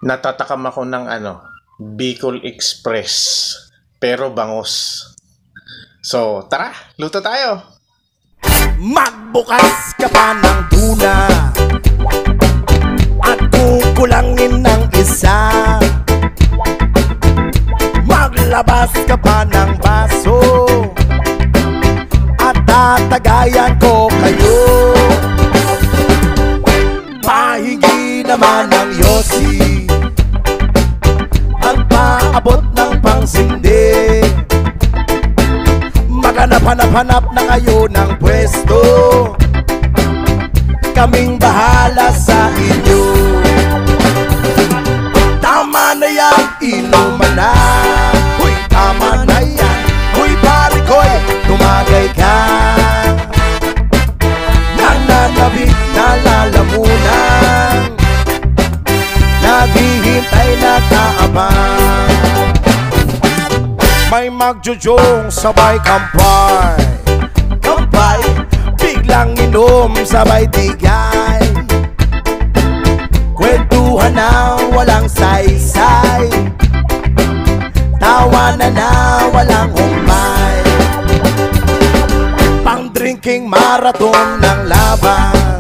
Natatakam ako ng Bicol Express, pero bangus. So, tara, luto tayo! Magbukas ka pa ng tuna at kukulangin ng isa. Maglabas ka pa ng baso at tatagayan ko kayo. Pahingi naman ng yosi at paabot ng pangsindi. Maghanap-hanap na kayo ng pwesto, kaming bahala sa inyo. Tama na yan, inuman na. Uy, tama na yan. Uy, pare ko'y tumagay ka. Nananabik na lalamunan, naghihintay na kaabang. May magjujong sabay kampay, kampay, biglang inom sabay tigay. Kwentuhan na walang saysay, tawanan na walang humpay. Pang-drinking marathon ng laban,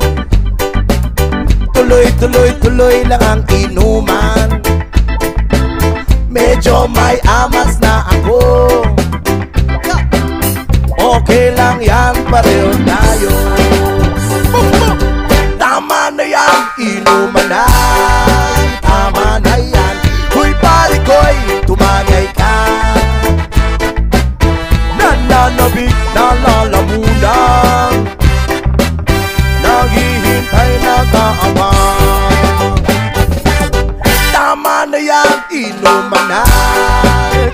tuloy-tuloy-tuloy lang ang inuman. Medyo may amas na ako, okay lang yan, pareho tayo. Tama na yan, inuman na. Tama na yan, huy pare ko'y tumagay ka. Nananabik na lalamunan, naghihintay na kaabang. Tama na yan, inuman na.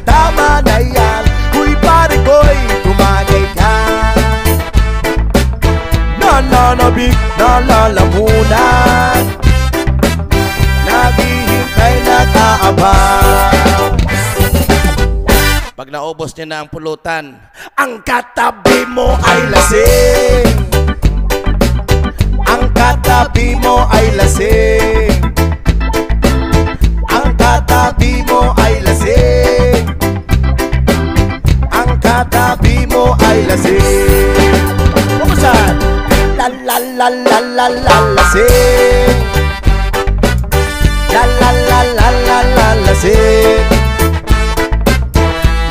Tama na yan, huy pare ko'y tumagay ka. Nananabik na lalamunan, naghihintay na kaabang. Pag naubos niya na ang pulutan, ang katabi mo ay lasing. Ang katabi mo ay lasing. Ang katabi mo ay lasing. Ang katabi mo ay lasing. Kumusan? La la la la la la lasing. La la la la la la lasing.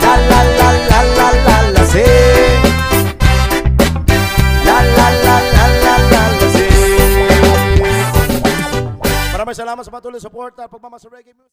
La la la la la la lasing. La la la la la la lasing. Maraming salamat sa patuloy suporta at pagmamahal sa reggae music.